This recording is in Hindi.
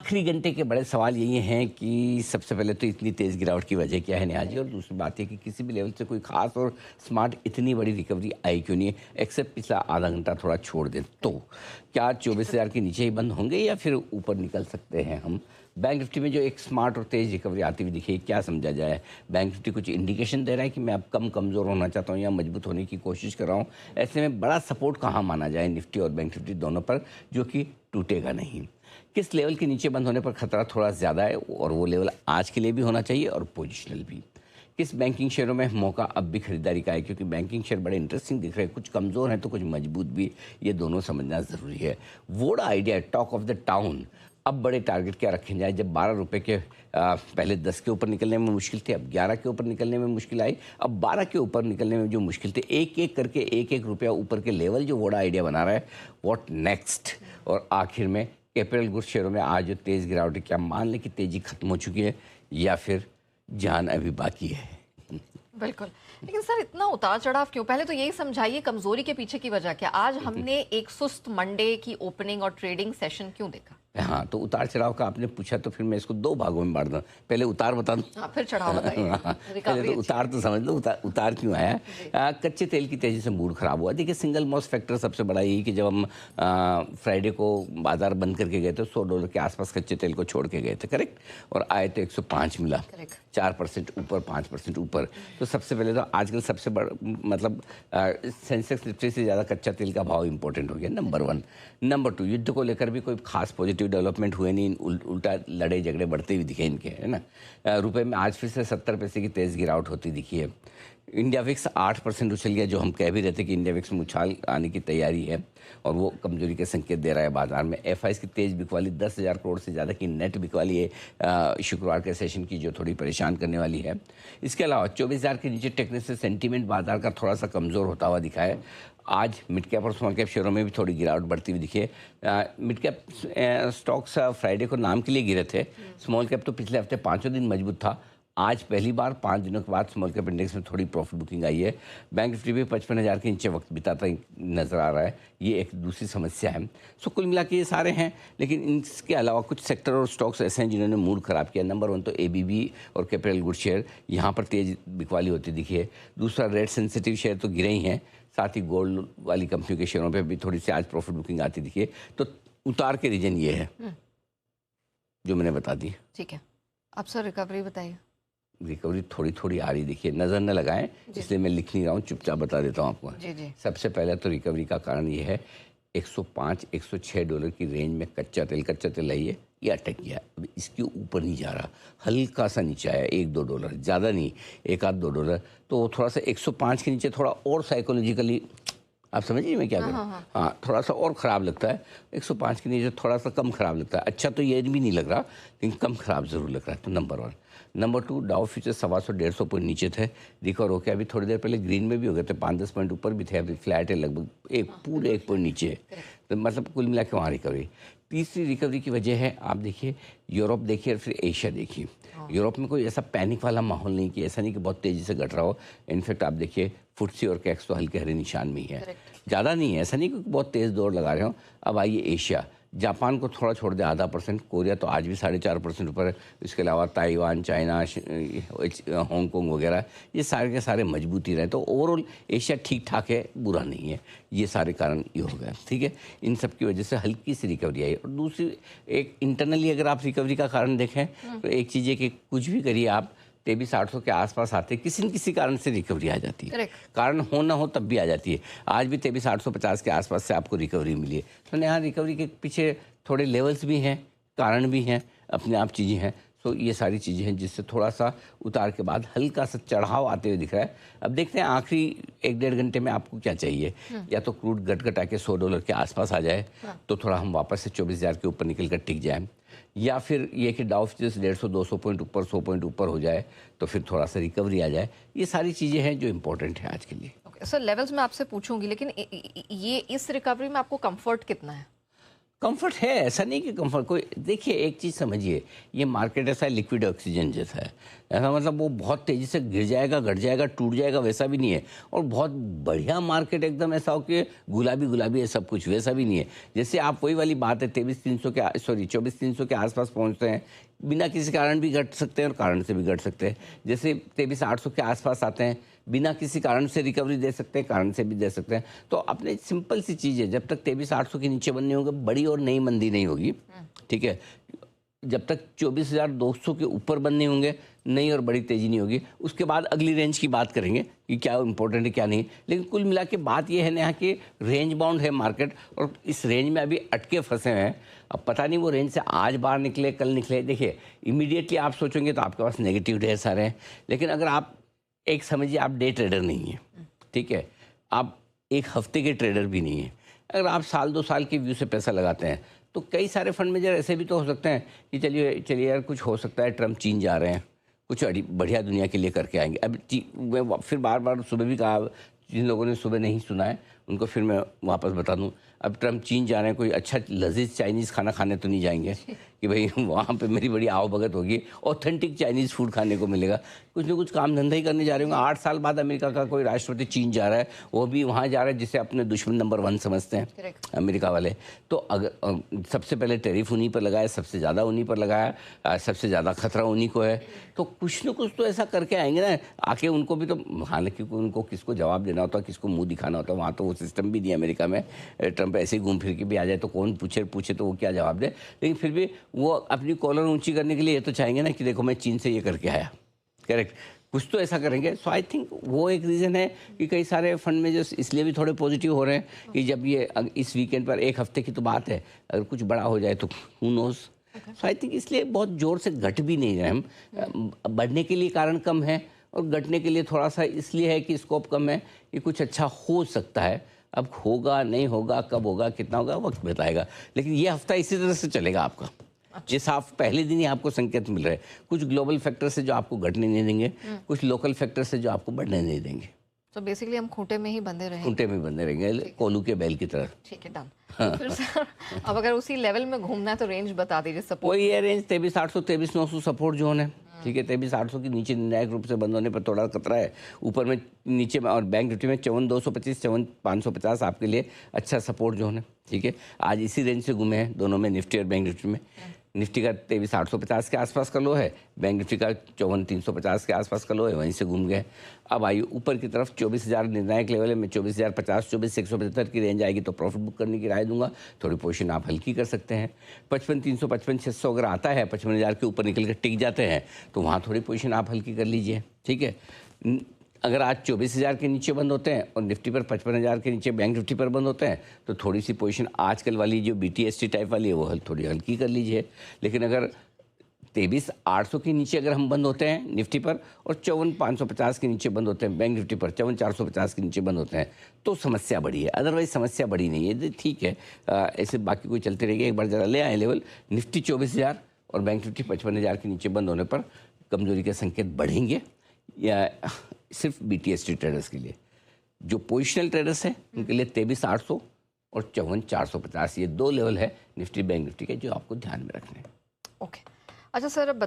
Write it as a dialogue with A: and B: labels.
A: आखिरी घंटे के बड़े सवाल यही हैं कि सबसे पहले तो इतनी तेज़ गिरावट की वजह क्या है नेहा जी, और दूसरी बात है कि किसी भी लेवल से कोई खास और स्मार्ट इतनी बड़ी रिकवरी आई क्यों नहीं है, एक्सेप्ट पिछला आधा घंटा थोड़ा छोड़ दें तो। क्या 24,000 के नीचे ही बंद होंगे या फिर ऊपर निकल सकते हैं हम? बैंक निफ्टी में जो एक स्मार्ट और तेज़ रिकवरी आती हुई दिखी, क्या समझा जाए? बैंक निफ्टी कुछ इंडिकेशन दे रहा है कि मैं अब कम कमज़ोर होना चाहता हूँ या मजबूत होने की कोशिश कर रहा हूँ। ऐसे में बड़ा सपोर्ट कहाँ माना जाए निफ्टी और बैंक निफ्टी दोनों पर, जो कि टूटेगा नहीं? किस लेवल के नीचे बंद होने पर खतरा थोड़ा ज़्यादा है और वो लेवल आज के लिए भी होना चाहिए और पोजिशनल भी? किस बैंकिंग शेयरों में मौका अब भी खरीदारी का है, क्योंकि बैंकिंग शेयर बड़े इंटरेस्टिंग दिख रहे हैं, कुछ कमज़ोर हैं तो कुछ मजबूत भी, ये दोनों समझना ज़रूरी है। Voda idea talk of the town, अब बड़े टारगेट क्या रखे जाए? जब 12 रुपये के पहले 10 के ऊपर निकलने में मुश्किल थी, अब 11 के ऊपर निकलने में मुश्किल आई, अब 12 के ऊपर निकलने में जो मुश्किल थी, एक एक करके एक एक रुपया ऊपर के लेवल जो वोडा आइडिया बना रहा है, व्हाट नेक्स्ट? और आखिर में कैपिटल गुड्स शेयरों में आज जो तेज़ गिरावट है, क्या मान लें कि तेज़ी खत्म हो चुकी है या फिर जान अभी बाकी है?
B: बिल्कुल। लेकिन सर इतना उतार चढ़ाव क्यों? पहले तो यही समझाइए कमजोरी के पीछे की वजह क्या? आज हमने एक सुस्त मंडे की ओपनिंग और ट्रेडिंग सेशन क्यों देखा?
A: हाँ, तो उतार चढ़ाव का आपने पूछा तो फिर मैं इसको दो भागों में बांट दूँ। पहले उतार बता दूँ।
B: हाँ, फिर चढ़ाव बताइए।
A: हाँ, पहले तो उतार तो समझ लो, उतार क्यों आया? कच्चे तेल की तेज़ी से मूड खराब हुआ। देखिए, सिंगल मोस्ट फैक्टर सबसे बड़ा यही कि जब हम फ्राइडे को बाजार बंद करके गए थे, $100 के आसपास कच्चे तेल को छोड़ के गए थे, करेक्ट? और आए तो 105 मिला, 4% ऊपर, 5% ऊपर। तो सबसे पहले तो आजकल सबसे बड़ा मतलब सेंसेक्स निफ्टी से ज़्यादा कच्चा तेल का भाव इंपॉर्टेंट हो गया, नंबर 1। नंबर 2, युद्ध को लेकर भी कोई खास पॉजिटिव डेवलपमेंट हुए नहीं, उल्टा लड़ाई झगड़े बढ़ते हुए दिखे इनके, है ना? रुपए में आज फिर से 70 पैसे की तेज़ गिरावट होती दिखी है। इंडिया विक्स 8% उछल गया, जो हम कह भी रहे थे कि इंडिया विक्स में उछाल आने की तैयारी है और वो कमजोरी के संकेत दे रहा है बाजार में। एफआईज की तेज़ बिकवाली 10,000 करोड़ से ज़्यादा की नेट बिकवाली है शुक्रवार के सेशन की, जो थोड़ी परेशान करने वाली है। इसके अलावा 24,000 के नीचे टेकने से सेंटीमेंट बाजार का थोड़ा सा कमज़ोर होता हुआ दिखा है। आज मिड कैप और स्मॉल कैप शेयरों में भी थोड़ी गिरावट बढ़ती हुई दिखी है। मिड कैप स्टॉक्स फ्राइडे को नाम के लिए गिरे थे, स्मॉल कैप तो पिछले हफ्ते 5 दिन मजबूत था। आज पहली बार 5 दिनों के बाद स्मॉल कैप इंडेक्स में थोड़ी प्रॉफिट बुकिंग आई है। बैंक निफ्टी भी 55,000 के नीचे वक्त बिताता नजर आ रहा है, ये एक दूसरी समस्या है। सो कुल मिला के ये सारे हैं, लेकिन इसके अलावा कुछ सेक्टर और स्टॉक्स ऐसे हैं जिन्होंने मूड ख़राब किया। नंबर 1 तो एबीबी और कैपिटल गुड शेयर, यहाँ पर तेज़ बिकवाली होती दिखी है। दूसरा, रेट सेंसिटिव शेयर तो गिरे ही हैं, साथ ही गोल्ड वाली कंपनियों के शेयरों पे भी थोड़ी सी आज प्रॉफिट बुकिंग आती दिखी है। तो उतार के रीजन ये है जो मैंने बता दी।
B: ठीक है, अब सर रिकवरी बताइए।
A: रिकवरी थोड़ी थोड़ी आ रही, देखिए नज़र न लगाएं, इसलिए मैं लिख नहीं रहा हूँ, चुपचाप बता देता हूँ आपको।
B: जी।
A: सबसे पहले तो रिकवरी का कारण ये है, $105-106 की रेंज में कच्चा तेल है, ये अटक गया, अब इसके ऊपर नहीं जा रहा, हल्का सा नीचे आया, $1-2, ज़्यादा नहीं, $1-2। तो थोड़ा सा 105 के नीचे थोड़ा और साइकोलॉजिकली, आप समझिए मैं क्या करूँ? हाँ, थोड़ा सा और ख़राब लगता है। 105 के नीचे थोड़ा सा कम ख़राब लगता है। अच्छा तो ये भी नहीं लग रहा, लेकिन कम ख़राब ज़रूर लग रहा है। तो नंबर 1। नंबर 2, डाउ फ्यूचर 125-150 पॉइंट नीचे थे, रिकवर होकर अभी थोड़ी देर पहले ग्रीन में भी हो गए थे, 5-10 पॉइंट ऊपर भी थे, अभी फ्लैट है, लगभग पूरे 1 पॉइंट नीचे है। तो मतलब कुल मिला के वहाँ रिकवरी। तीसरी रिकवरी की वजह है, आप देखिए यूरोप देखिए और फिर एशिया देखिए। यूरोप में कोई ऐसा पैनिक वाला माहौल नहीं, कि ऐसा नहीं कि बहुत तेज़ी से घट रहा हो। इनफैक्ट आप देखिए फुट्सी और कैक्स तो हल्के हरे निशान में ही है, ज़्यादा नहीं है, ऐसा नहीं कि बहुत तेज़ दौड़ लगा रहे हो। अब आइए एशिया, जापान को थोड़ा छोड़ दे आधा %, कोरिया तो आज भी 4.5% ऊपर है। इसके अलावा ताइवान, चाइना, हांगकॉन्ग वगैरह, ये सारे के सारे मजबूती रहे। तो ओवरऑल एशिया ठीक ठाक है, बुरा नहीं है। ये सारे कारण ये हो गए, ठीक है। इन सब की वजह से हल्की सी रिकवरी आई। और दूसरी एक इंटरनली अगर आप रिकवरी का कारण देखें तो एक चीज़ है कि कुछ भी करिए आप, 2300-800 के आसपास आते किसी न किसी कारण से रिकवरी आ जाती है। कारण हो ना हो तब भी आ जाती है। आज भी 23,850 के आसपास से आपको रिकवरी मिली है। तो यहाँ रिकवरी के पीछे थोड़े लेवल्स भी हैं, कारण भी हैं, अपने आप चीज़ें हैं। सो ये सारी चीज़ें हैं जिससे थोड़ा सा उतार के बाद हल्का सा चढ़ाव आते हुए दिख रहा है। अब देखते हैं आखिरी 1-1.5 घंटे में आपको क्या चाहिए। या तो क्रूड घट के $100 के आसपास आ जाए, तो थोड़ा हम वापस से 24,000 के ऊपर निकल कर टिक जाए, या फिर ये कि डाउ फ्यूचर्स 150-200 पॉइंट ऊपर, 100 पॉइंट ऊपर हो जाए, तो फिर थोड़ा सा रिकवरी आ जाए। ये सारी चीज़ें हैं जो इम्पोर्टेंट है आज के लिए।
B: सर लेवल्स मैं आपसे पूछूंगी, लेकिन ये इस रिकवरी में आपको कंफर्ट कितना है?
A: कंफर्ट है, ऐसा नहीं कि कंफर्ट कोई, देखिए एक चीज़ समझिए, ये मार्केट ऐसा है लिक्विड ऑक्सीजन जैसा है। ऐसा मतलब वो बहुत तेज़ी से गिर जाएगा, घट जाएगा, टूट जाएगा, वैसा भी नहीं है। और बहुत बढ़िया मार्केट एकदम ऐसा हो कि गुलाबी गुलाबी है सब कुछ, वैसा भी नहीं है। जैसे आप वही वाली बात है, 23,300 के 24,300 के आसपास पहुंचते हैं, बिना किसी कारण भी घट सकते हैं और कारण से भी घट सकते हैं। जैसे 23,800 के आसपास आते हैं, बिना किसी कारण से रिकवरी दे सकते हैं, कारण से भी दे सकते हैं। तो अपने सिंपल सी चीज़ है, जब तक 23,800 के नीचे बनने होंगे, बड़ी और नई मंदी नहीं होगी, ठीक है। जब तक 24,200 के ऊपर बनने होंगे, नई और बड़ी तेज़ी नहीं होगी। उसके बाद अगली रेंज की बात करेंगे कि क्या इंपॉर्टेंट है क्या नहीं। लेकिन कुल मिला के बात ये है ना कि रेंज बाउंड है मार्केट, और इस रेंज में अभी अटके फंसे हैं। अब पता नहीं वो रेंज से आज बाहर निकले, कल निकले। देखिए इमीडिएटली आप सोचेंगे तो आपके पास नेगेटिव ढेर सारे हैं, लेकिन अगर आप एक समझिए, आप डे ट्रेडर नहीं है, ठीक है, आप एक हफ्ते के ट्रेडर भी नहीं है, अगर आप साल 2 साल के व्यू से पैसा लगाते हैं, तो कई सारे फंड मैनेजर ऐसे भी तो हो सकते हैं कि चलिए यार कुछ हो सकता है, ट्रम्प चीन जा रहे हैं, कुछ बढ़िया दुनिया के लिए करके आएंगे। अब मैं फिर बार बार सुबह भी कहा, जिन लोगों ने सुबह नहीं सुना है उनको फिर मैं वापस बता दूं, अब ट्रम्प चीन जा रहे हैं, कोई अच्छा लजीज चाइनीज़ खाना खाने तो नहीं जाएंगे कि भाई वहाँ पे मेरी बड़ी आवभगत होगी, ऑथेंटिक चाइनीज़ फूड खाने को मिलेगा। कुछ ना कुछ काम धंधा ही करने जा रहे होंगे। 8 साल बाद अमेरिका का कोई राष्ट्रपति चीन जा रहा है, वो भी वहाँ जा रहा है जिसे अपने दुश्मन नंबर 1 समझते हैं अमेरिका वाले। तो अगर सबसे पहले टैरिफ उन्हीं पर लगाया, सबसे ज़्यादा उन्हीं पर लगाया, सबसे ज़्यादा खतरा उन्हीं को है। तो कुछ ना कुछ तो ऐसा करके आएंगे ना, आके उनको भी तो, हालांकि उनको किसको जवाब देना होता है, किसको मुंह दिखाना होता है, वहाँ तो वो सिस्टम भी नहीं है अमेरिका में। ट्रम्प ऐसे ही घूम फिर के भी आ जाए तो कौन पूछे तो वो क्या जवाब दे। लेकिन फिर भी वो अपनी कॉलर ऊंची करने के लिए ये तो चाहेंगे ना कि देखो मैं चीन से ये करके आया, करेक्ट, कुछ तो ऐसा करेंगे। सो आई थिंक वो एक रीज़न है कि कई सारे फंड में जो इसलिए भी थोड़े पॉजिटिव हो रहे हैं कि जब ये इस वीकेंड पर, एक हफ्ते की तो बात है, अगर कुछ बड़ा हो जाए तो हू नोज। सो आई थिंक इसलिए बहुत ज़ोर से घट भी नहीं रहे हम। बढ़ने के लिए कारण कम है और घटने के लिए थोड़ा सा इसलिए है कि स्कोप कम है कि कुछ अच्छा हो सकता है। अब होगा नहीं होगा, कब होगा, कितना होगा, वक्त बताएगा। लेकिन ये हफ्ता इसी तरह से चलेगा आपका। जिस आप पहले दिन ही आपको संकेत मिल रहे हैं, कुछ ग्लोबल फैक्टर से जो आपको घटने नहीं देंगे, कुछ लोकल फैक्टर से जो आपको बढ़ने नहीं देंगे।
B: तो बेसिकली हम खूंटे में ही बंधे रहेंगे,
A: खूंटे में बंधे रहेंगे, कोलू के बैल की तरह।
B: ठीक है, डन। तो फिर सर अब अगर उसी लेवल में घूमना है तो रेंज बता दीजिए। सपोर्ट
A: वही है रेंज 23,800 23,900 सपोर्ट जोन है, ठीक है। 23,800 के नीचे निर्णायक रूप से बंद होने पर थोड़ा खतरा है। ऊपर में, नीचे में और बैंक निफ्टी में 54,225 54,550 आपके लिए अच्छा सपोर्ट जोन है, ठीक है। आज इसी रेंज से घूमे हैं दोनों में, निफ्टी और बैंक निफ्टी में। निफ्टी का 23,850 के आसपास का लो है, बैंक निफ्टी का 54,350 के आसपास का लो है, वहीं से घूम गए। अब आइए ऊपर की तरफ, 24,000 निर्णायक लेवल है, मैं 24,050 24,175 की रेंज आएगी तो प्रॉफिट बुक करने की राय दूंगा। थोड़ी पोजीशन आप हल्की कर सकते हैं। 55,300 55,600 अगर आता है, 55,000 के ऊपर निकल कर टिक जाते हैं तो वहाँ थोड़ी पोजीशन आप हल्की कर लीजिए, ठीक है। अगर आज 24,000 के नीचे बंद होते हैं और निफ्टी पर 55,000 के नीचे बैंक निफ्टी पर बंद होते हैं तो थोड़ी सी पोजीशन आजकल वाली जो BTST टाइप वाली है वो थोड़ी हल्की कर लीजिए। लेकिन अगर 23,800 के नीचे अगर हम बंद होते हैं निफ्टी पर और 54,550 के नीचे बंद होते हैं बैंक निफ्टी पर, 54,450 के नीचे बंद होते हैं तो समस्या बड़ी है। अदरवाइज समस्या बड़ी नहीं है, ठीक है। ऐसे बाकी कोई चलते रहेगी। एक बार ज़रा ले आए लेवल, निफ्टी 24,000 और बैंक निफ्टी 55,000 के नीचे बंद होने पर कमजोरी के संकेत बढ़ेंगे, या सिर्फ BTST ट्रेडर्स के लिए। जो पोजिशनल ट्रेडर्स हैं उनके लिए 23,800 और 54,450 ये 2 लेवल है निफ्टी बैंक निफ्टी के जो आपको ध्यान में रखने हैं।
B: ओके, अच्छा सर अब